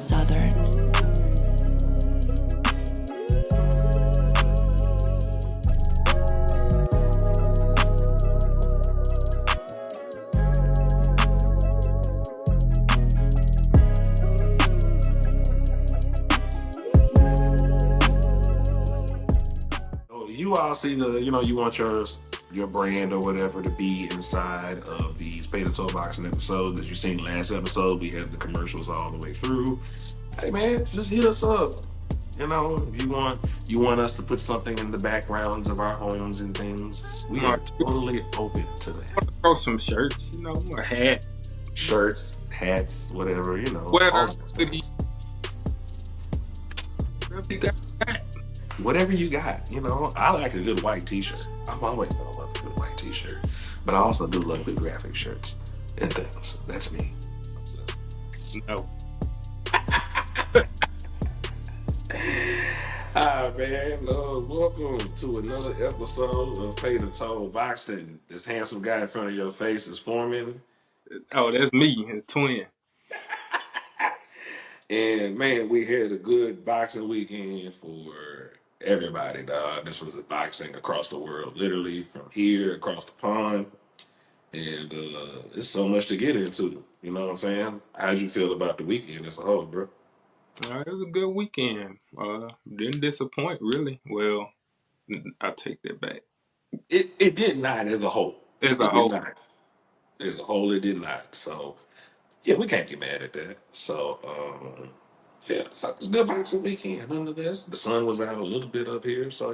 Southern. So you all see you want your brand or whatever to be inside of these Pay the Toll Boxing episodes that you seen last episode. We had the commercials all the way through. Hey man, just hit us up. If you want us to put something in the backgrounds of our homes and things, we I are totally open to that. want to throw some shirts, a hat, Shirts, hats, whatever, all sweater, those hoodie, things. whatever you got. Whatever you got, I like a good white t-shirt. I've always loved a good white t-shirt. But I also do love good graphic shirts and things. That's me. No. Hi man, welcome to another episode of Pay the Toll Boxing. This handsome guy in front of your face is Foreman. Oh, that's me, the twin. And man, we had a good boxing weekend for everybody, dog. This was a boxing across the world, literally from here across the pond. And it's so much to get into. You know what I'm saying? How'd you feel about the weekend as a whole, bro? It was a good weekend. Didn't disappoint, really. Well, I take that back. It did not as a whole. As a It did whole, not. As a whole, it did not. So yeah, we can't get mad at that. So yeah, it was a good boxing weekend. Nonetheless, the sun was out a little bit up here, so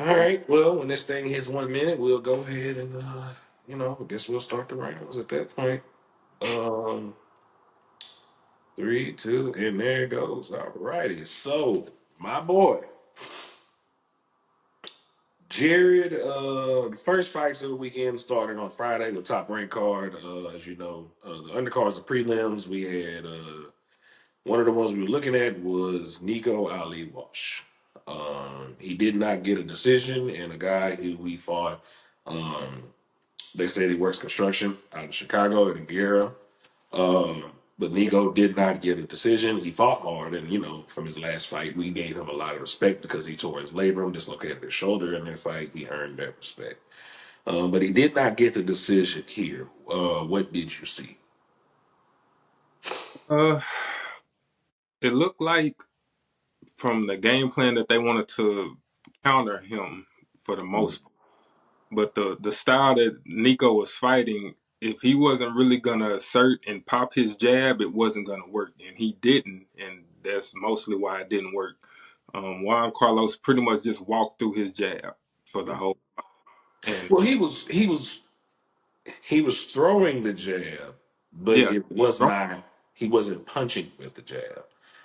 All right. Well, when this thing hits 1 minute, we'll go ahead and I guess we'll start the rounds at that point. Um, three, two, and there it goes. All righty. So my boy. Jared, the first fights of the weekend started on Friday, the top ranked card. As you know, the undercards, the prelims, we had one of the ones we were looking at was Nico Ali Walsh. He did not get a decision, and a guy who we fought, um, they said he works construction out of Chicago in Guerra. But Nico did not get a decision. He fought hard, and from his last fight, we gave him a lot of respect because he tore his labrum, dislocated his shoulder in that fight. He earned that respect. But he did not get the decision here. What did you see? uh, it looked like from the game plan that they wanted to counter him for the most part. But the style that Nico was fighting, if he wasn't really gonna assert and pop his jab, it wasn't gonna work, and he didn't, and that's mostly why it didn't work. Juan Carlos pretty much just walked through his jab for the whole, and Well, he was throwing the jab, but yeah, it was not. He wasn't punching with the jab.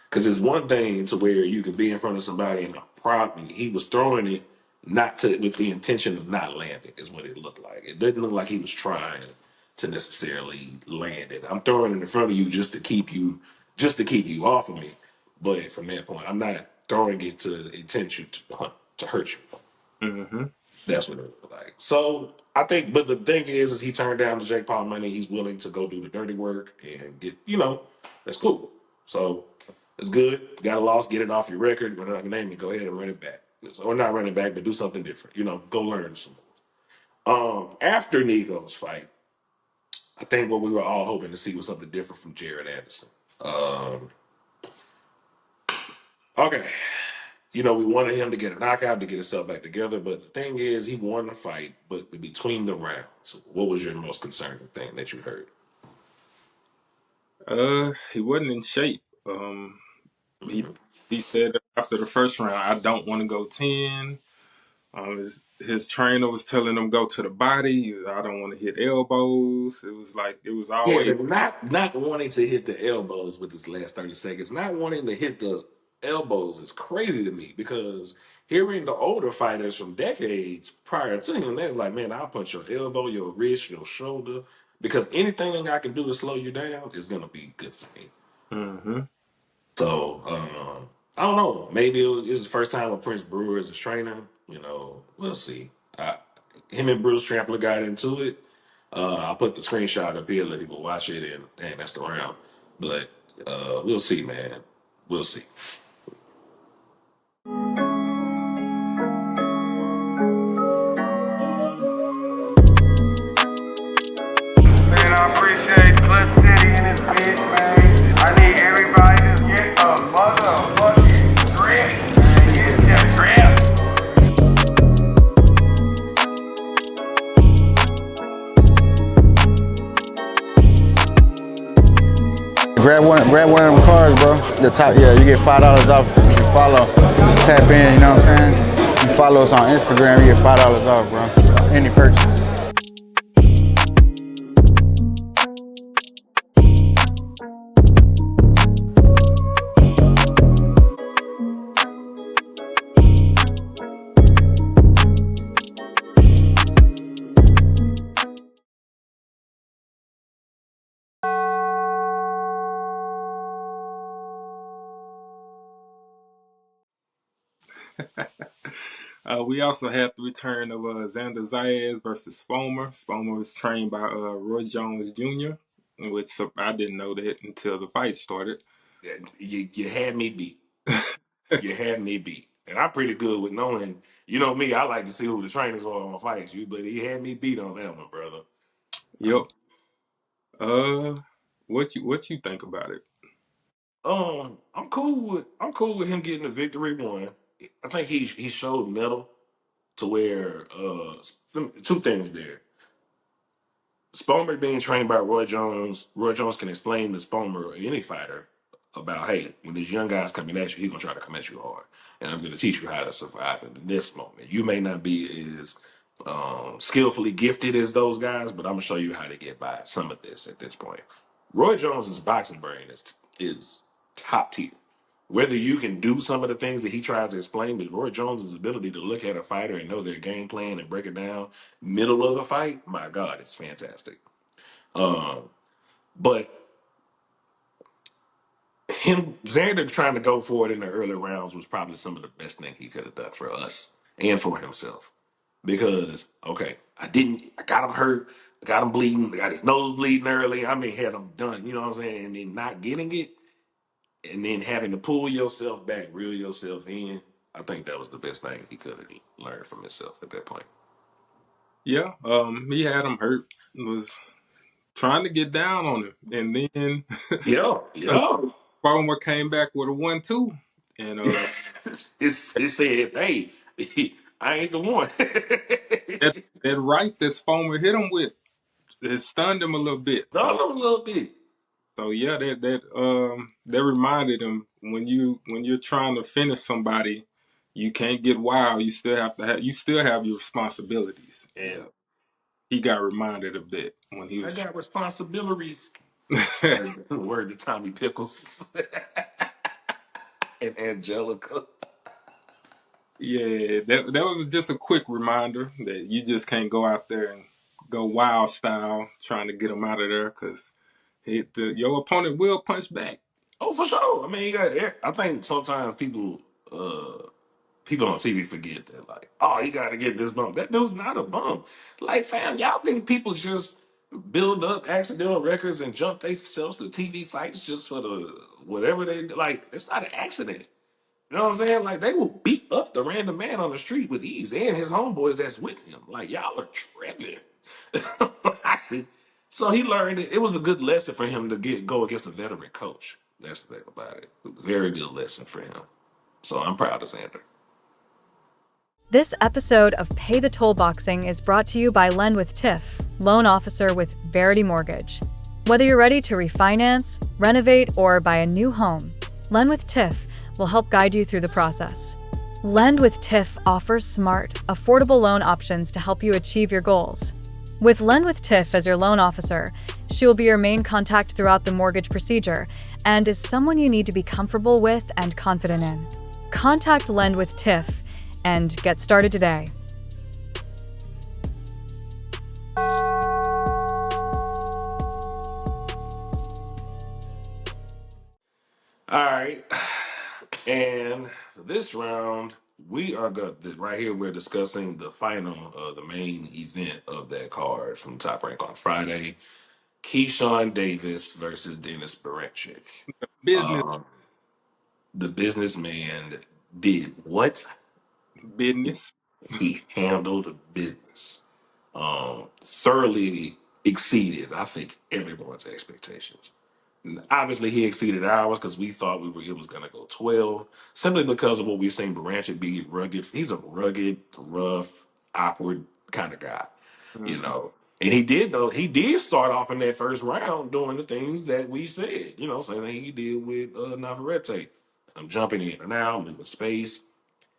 Because it's one thing to where you could be in front of somebody and a problem. He was throwing it not to with the intention of not landing. Is what it looked like. It didn't look like he was trying to necessarily land it. I'm throwing it in front of you just to keep you off of me. But from that point, I'm not throwing it to the intention to hurt you. hmm That's what it looked like. So I think, but the thing is he turned down the Jake Paul money. He's willing to go do the dirty work and that's cool. So it's good. Got a loss, get it off your record. We're not gonna name it. Go ahead and run it back. Or not run it back, but do something different. Go learn some. After Nico's fight, I think what we were all hoping to see was something different from Jared Anderson. Um, okay, we wanted him to get a knockout to get himself back together, but the thing is, he won the fight. But between the rounds, what was your most concerning thing that you heard? he wasn't in shape. He Mhm. he said after the first round, I don't want to go 10. His trainer was telling him go to the body. I don't want to hit elbows. It was like it was Yeah, always but not wanting to hit the elbows with his last 30 seconds, not wanting to hit the elbows is crazy to me because hearing the older fighters from decades prior to him, they're like, "Man, I'll punch your elbow, your wrist, your shoulder, because anything I can do to slow you down is gonna be good for me." hmm So I don't know. Maybe it was the first time with Prince Brewer as a trainer. We'll see. Him and Bruce Trampler got into it. I'll put the screenshot up here, let people watch it, and that's the round. But We'll see, man. We'll see. Man, I appreciate Clutch City in this bitch, man. I need everybody to get a motherfucking drip, man. Get your drip. Grab one of them cards, bro. The top, yeah, you get $5 off if you follow. Just tap in, you know what I'm saying? You follow us on Instagram, you get $5 off, bro. Any purchase. We also had the return of Xander Zayas versus Spomer. Spomer was trained by Roy Jones Jr., which I didn't know that until the fight started. You had me beat. You had me beat. And I'm pretty good with knowing, you know me, I like to see who the trainers are on fights, you, but he had me beat on that one, brother. Yep. Uh, what you think about it? I'm cool with him getting the victory one. I think he showed metal to where two things there. Spomer being trained by Roy Jones can explain to Spomer or any fighter about, hey, when these young guys coming at you, he's gonna try to come at you hard, and I'm gonna teach you how to survive in this moment. You may not be as skillfully gifted as those guys, but I'm gonna show you how to get by some of this at this point. Roy Jones's boxing brain is top tier. Whether you can do some of the things that he tries to explain, but Roy Jones's ability to look at a fighter and know their game plan and break it down middle of the fight, my God, it's fantastic. But him Xander trying to go for it in the early rounds was probably some of the best thing he could have done for us and for himself. Because okay, I got him hurt, I got him bleeding, I got his nose bleeding early. I mean, had him done, you know what I'm saying, and then not getting it, and then having to pull yourself back, reel yourself in. I think that was the best thing he could have learned from himself at that point. Yeah. He had him hurt. Was trying to get down on him, and then Yeah, yeah. Spomer came back with a 1-2, and It said, "Hey, I ain't the one." that right that Spomer hit him with, it stunned him a little bit. Start a little bit. So yeah, that reminded him when you're trying to finish somebody, you can't get wild. You still have your responsibilities, and Yeah, he got reminded of that when he I was. got responsibilities. Word to Tommy Pickles and Angelica. Yeah, that was just a quick reminder that you just can't go out there and go wild style trying to get him out of there because your opponent will punch back. Oh, for sure. I mean, you got. I think sometimes people on TV forget that, like, oh, you got to get this bump. That dude's not a bump. Like, fam, y'all think people just build up accidental records and jump themselves to TV fights just for the whatever they like? It's not an accident. You know what I'm saying? Like, they will beat up the random man on the street with ease and his homeboys that's with him. Like, y'all are tripping. So he learned it. It was a good lesson for him to go against a veteran coach. That's the thing about it. Very good lesson for him. So I'm proud of Xander. This episode of Pay the Toll Boxing is brought to you by Lend with Tiff, loan officer with Verity Mortgage. Whether you're ready to refinance, renovate, or buy a new home, Lend with Tiff will help guide you through the process. Lend with Tiff offers smart, affordable loan options to help you achieve your goals. With Lend with Tiff as your loan officer, she will be your main contact throughout the mortgage procedure and is someone you need to be comfortable with and confident in. Contact Lend with Tiff and get started today. All right. And for this round, we are right here. We're discussing the final, the main event of that card from Top Rank on Friday. Keyshawn Davis versus Dennis Baranchik. Business, Um, the businessman did what? business. He handled business. Thoroughly exceeded, I think, everyone's expectations. Obviously, he exceeded ours because we thought it was going to go 12, simply because of what we've seen Baranchik be rugged. He's a rugged, rough, awkward kind of guy, you Mm-hmm. know. And he did though. He did start off in that first round doing the things that we said, same thing he did with Navarrete. I'm jumping in and out, moving space.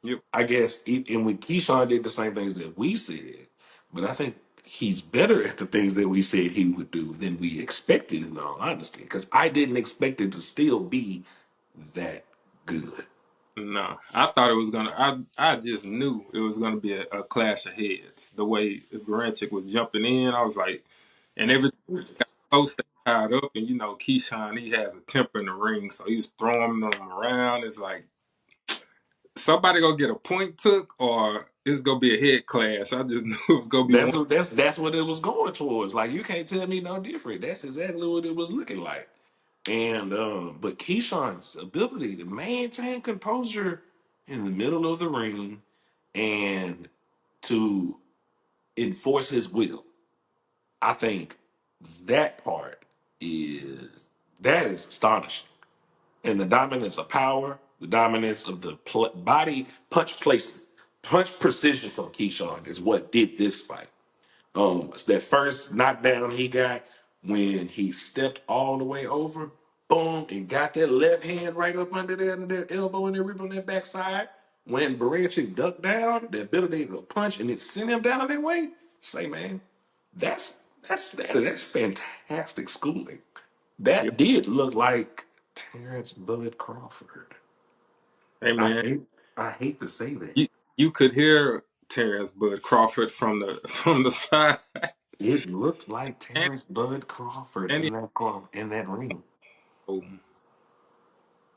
Yep. I guess, and with Keyshawn did the same things that we said, but I think he's better at the things that we said he would do than we expected, in all honesty, because I didn't expect it to still be that good. No, I thought it was gonna. I just knew it was gonna be a clash of heads. The way Baranchik was jumping in, I was like, and everything got close, they tied up, and Keyshawn, he has a temper in the ring, so he was throwing them around. It's like somebody gonna get a point took, or it's gonna be a head clash. I just knew it was gonna be one. That's what it was going towards. Like, you can't tell me no different. That's exactly what it was looking like. And but Keyshawn's ability to maintain composure in the middle of the ring and to enforce his will, I think that part is that is astonishing. And the dominance of power, the dominance of the body punch placement, punch precision from Keyshawn is what did this fight. It's that first knockdown he got when he stepped all the way over, boom, and got that left hand right up under there, under that elbow and the rib on that backside. When Baranchik ducked down, the ability to punch and it sent him down that way. Say, man, that's fantastic schooling. Yep. That did look like Terrence Bud Crawford. Hey I man, hate I hate to say that. you could hear Terrence Bud Crawford from the from the side, It looked like and Terrence Bud Crawford and he, in that ring. oh,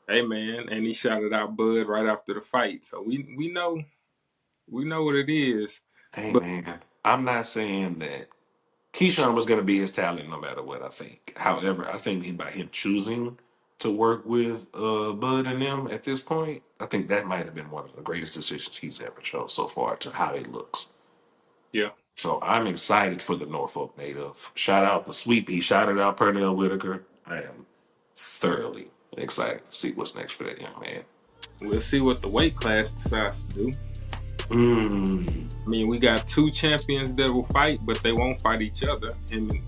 hey man, and he shouted out Bud right after the fight, so we know what it is. Hey But man, I'm not saying that Keyshawn was going to be his talent no matter what. I think, however, I think by him choosing to work with Bud and them at this point, I think that might have been one of the greatest decisions he's ever chose so far to how he looks. yeah, So I'm excited for the Norfolk native. Shout out the sweep. He shouted out Pernell Whitaker. I am thoroughly excited to see what's next for that young man. we'll see what the weight class decides to do. Mm, I mean, we got two champions that will fight, but they won't fight each other. Him and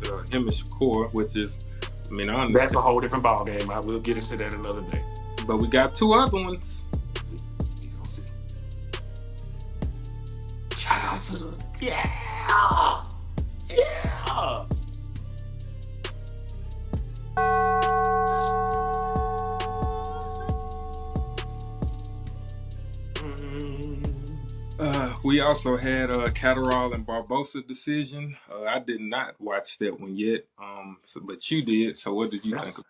Shakur, which is, I mean, I that's understand. a whole different ball game. I will get into that another day. But we got two other ones. We gonna see. Shout out to the yeah, yeah. Mm, We also had Catterall and Barbosa decision. I did not watch that one yet, but you did. So what did you yeah. think of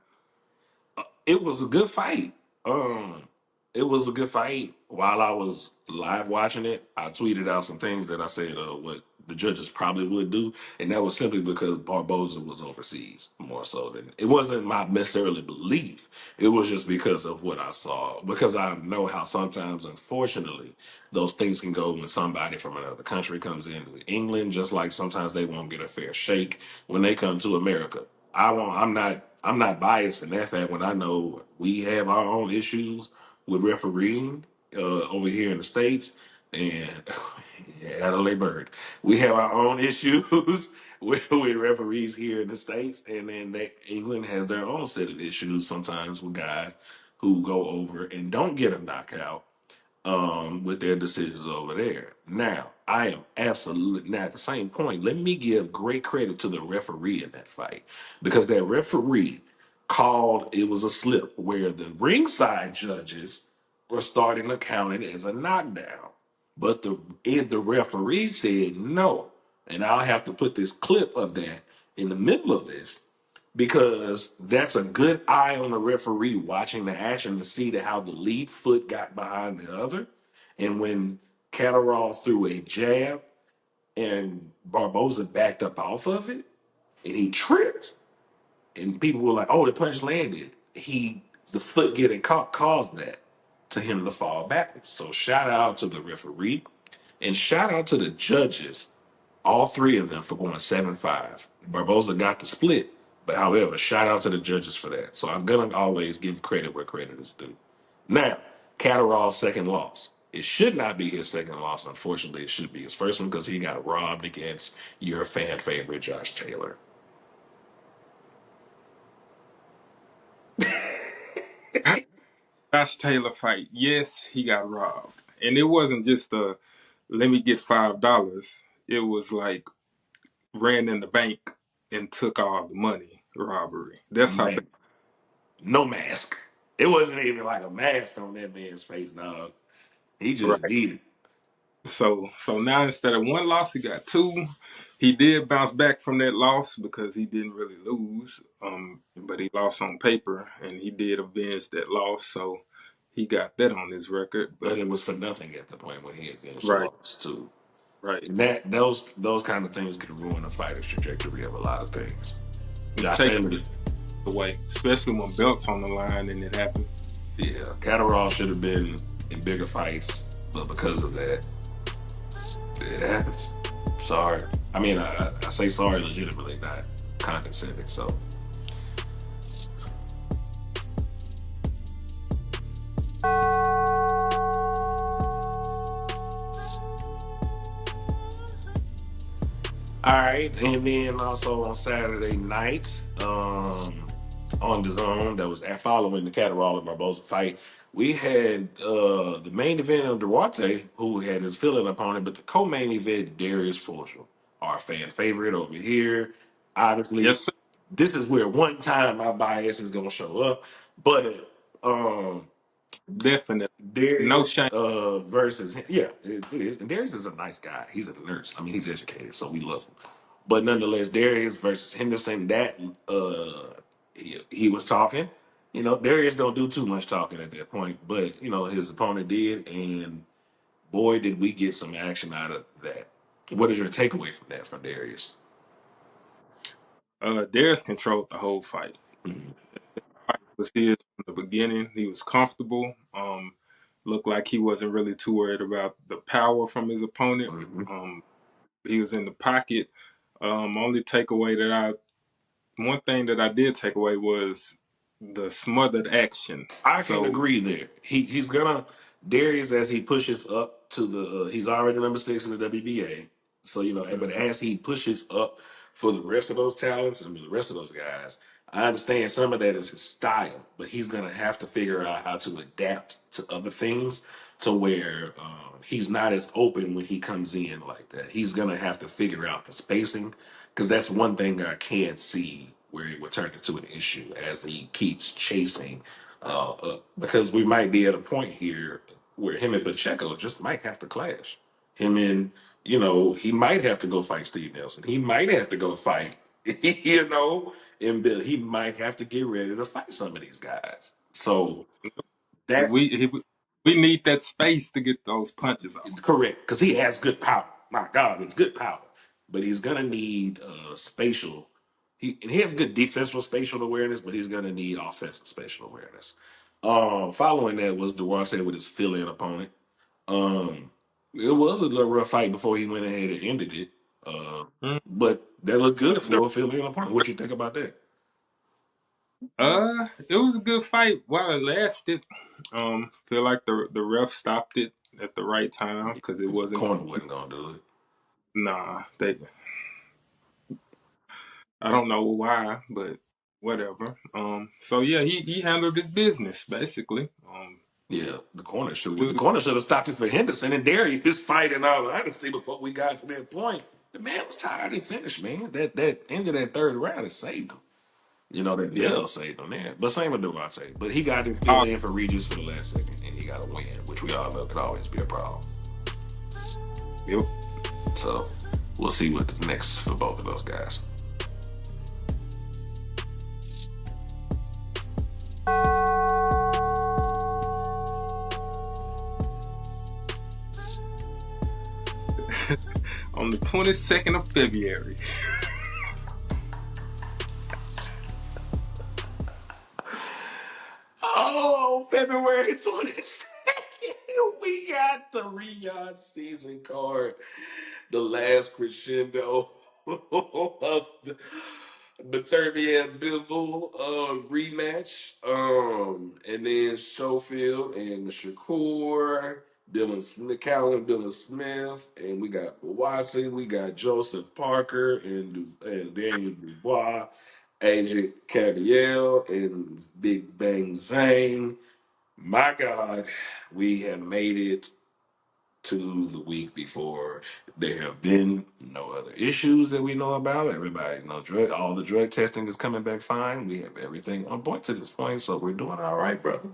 It was a good fight. Um, it was a good fight. While I was live watching it, I tweeted out some things that I said what the judges probably would do, and that was simply because Barboza was overseas more so than it wasn't my necessarily belief. It was just because of what I saw. Because I know how sometimes, unfortunately, those things can go when somebody from another country comes into England. Just like sometimes they won't get a fair shake when they come to America. I won't. I'm not biased in that fact when I know we have our own issues with refereeing over here in the states, and Adelaide Bird, we have our own issues with referees here in the states, and then England has their own set of issues sometimes with guys who go over and don't get a knockout with their decisions over there. Now, I am absolutely now at the same point. Let me give great credit to the referee in that fight because that referee called it was a slip where the ringside judges were starting to count it as a knockdown, but the referee said no, and I'll have to put this clip of that in the middle of this because that's a good eye on the referee watching the action to see how the lead foot got behind the other. And when Catterall threw a jab and Barboza backed up off of it and he tripped, and people were like, "Oh, the punch landed." The foot getting caught caused that to him to fall backwards. So shout out to the referee, and shout out to the judges, all three of them for going 7-5. Barboza got the split, but however, shout out to the judges for that. So I'm gonna always give credit where credit is due. Now, Catterall's second loss. It should not be his second loss. Unfortunately, it should be his first one because he got robbed against your fan favorite Josh Taylor. Josh Taylor fight. Yes, he got robbed, and it wasn't just a let me get $5. It was like ran in the bank and took all the money robbery. That's how bad. Man, no mask. It wasn't even like a mask on that man's face, dog. He just Right. beat it. So now instead of one loss, he got two. He did bounce back from that loss because he didn't really lose, but he lost on paper, and he did avenge that loss. So he got that on his record. But But it was for nothing at the point when he had finished the right, loss too. right, And those kind of things can ruin a fighter's trajectory of a lot of things. you Josh take it Taylor, away, especially when belts on the line and it happened. yeah, Catterall should have been in bigger fights, but because of that, it happens. Sorry. I mean, I say sorry legitimately, not condescending. So, all right. And then also on Saturday night, on the zone that was following the Catterall and Barboza fight, we had the main event of Duarte, who had his fill-in opponent, but the co-main event, Darius Fulcher, our fan favorite over here. Obviously, Yes, sir. this is where one time my bias is gonna show up, but Definitely. No Darius shame. versus him. Yeah, it is. And Darius is a nice guy. He's a nurse. I mean, he's educated, so we love him. But nonetheless, Darius versus Henderson. That he was talking. You know, Darius don't do too much talking at that point, but you know his opponent did, and boy, did we get some action out of that. What is your takeaway from that from Darius? Darius controlled the whole fight. Mhm. Fight was his from the beginning. He was comfortable. Looked like he wasn't really too worried about the power from his opponent. Mhm. He was in the pocket. Only takeaway that one thing that I did take away was the smothered action. I can So agree there. He's gonna Darius as he pushes up to the he's already number 6 in the WBA. So you know, but as he pushes up for the rest of those talents, I mean the rest of those guys, I understand some of that is his style, but he's gonna have to figure out how to adapt to other things to where he's not as open when he comes in like that. He's gonna have to figure out the spacing because that's one thing I can't see where it would turn into an issue as he keeps chasing. Because we might be at a point here where him and Pacheco just might have to clash. Him and he might have to go fight Steve Nelson. He might have to go fight, and Bill. He might have to get ready to fight some of these guys. So we that's he, we need that space to get those punches off. correct because he has good power. My God, it's good power, but he's gonna need spatial. He has good defensive spatial awareness, but he's gonna need offensive spatial awareness. Following that was Duarte with his fill-in opponent. Um, it was a little rough fight before he went ahead and ended it. Uh, Mm. but that looked good The- for a fill-in opponent. What you think about that? it was a good fight while it lasted. Feel like the ref stopped it at the right time because it Because the wasn't going corner to keep. wasn't gonna do it. Nah, I don't know why, but whatever. So yeah, he handled his business basically. Yeah, the corner should. The Was corner should have stopped it for Henderson and Darius fight. In all honesty, before we got to that point, the man was tired and finished. Man, that end of that third round it saved him. You know that yeah. bell saved him there. But same with Duarte. But he got to fill Uh, in for Regis for the last second, and he got to win, which we all know could always be a problem. yep. So we'll see what's next for both of those guys. On the 22nd of February. February 22nd, we got the Riyadh season card, the last crescendo of the Turvey and Bivol rematch. And then Schofield and Shakur, Dylan Smith, Callan, Dylan Smith, and we got Watson, we got Joseph Parker and Daniel Dubois, AJ Cabiel, and Big Bang Zane. My God, we have made it to the week before. There have been no other issues that we know about. Everybody, no drug, all the drug testing is coming back fine. We have everything on point to this point, so we're doing all right, brother.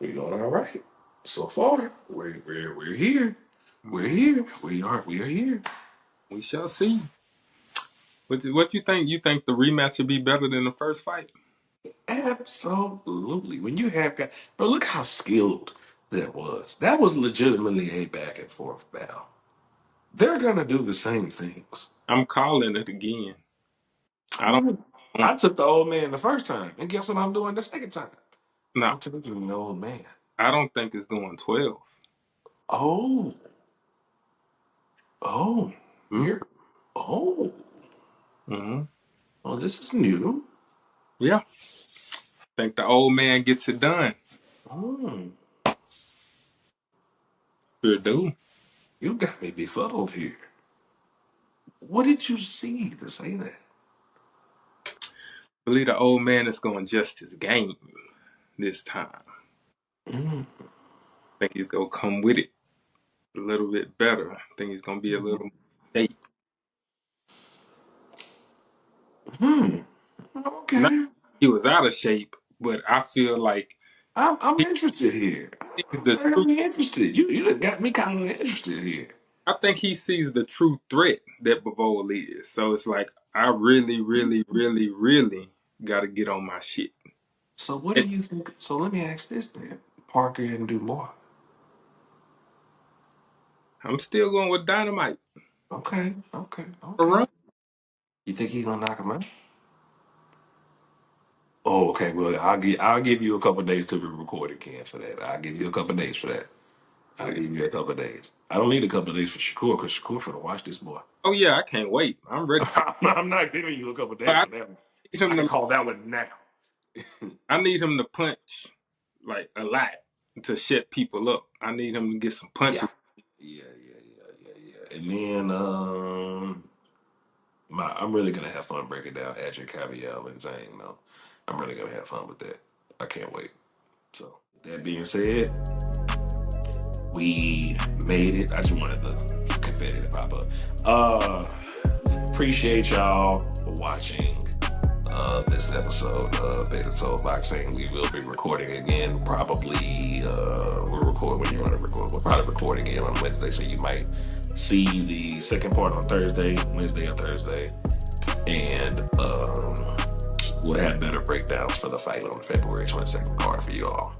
We're doing all right. So far, we're here. We're here. We are here. We shall see. What you think? You think the rematch would be better than the first fight? Absolutely. When you have got, but look how skilled that was. That was legitimately a back and forth battle. They're gonna do the same things. I'm calling it again. I don't I, want I took the old man the first time, and guess what I'm doing the second time? no. I'm taking the old man. I don't think it's going 12. Oh, oh, Mm-hmm. you're, oh, Mm-hmm. oh, this is new. Yeah, think the old man gets it done. Oh, Sure do. you got me befuddled here. What did you see to say that? Believe the old man is going to adjust his game this time. Mm, Think he's gonna come with it a little bit better. Think he's gonna be a little shape. hmm. Not Okay. he was out of shape, but I feel like I'm he interested here. sees I'm the truth. very interested. You done got me kind of interested here. I think he sees the true threat that Bavol is. So it's like I really, really, really, really got to get on my shit. So what do And you think? So let me ask this then. Parker and Dubois. I'm still going with Dynamite Okay, okay, for okay. run. You think he's gonna knock him out? Oh, okay. Well, I'll give you a couple days to be recorded, Ken, for that. I'll give you a couple days for that. I'll give you a couple days. I don't need a couple days for Shakur because Shakur finna watch this boy. Oh yeah, I can't wait. I'm ready. I'm not giving you a couple But days for that one. need I him can to. call that one now. I need him to punch like a lot to shut people up. I need him to get some Yeah. punches. Yeah. And then I'm really gonna have fun breaking down Adrian Cavill and Zane though. I'm really gonna have fun with that. I can't wait. So that being said, we made it. I just wanted the confetti to pop up. Appreciate y'all for watching this episode of Beta Soul Boxing. We will be recording again. Probably we'll record when you want to record. We'll probably record again on Wednesday, so you might see the second part on Wednesday or Thursday, and we'll have better breakdowns for the fight on February 22nd card for you all.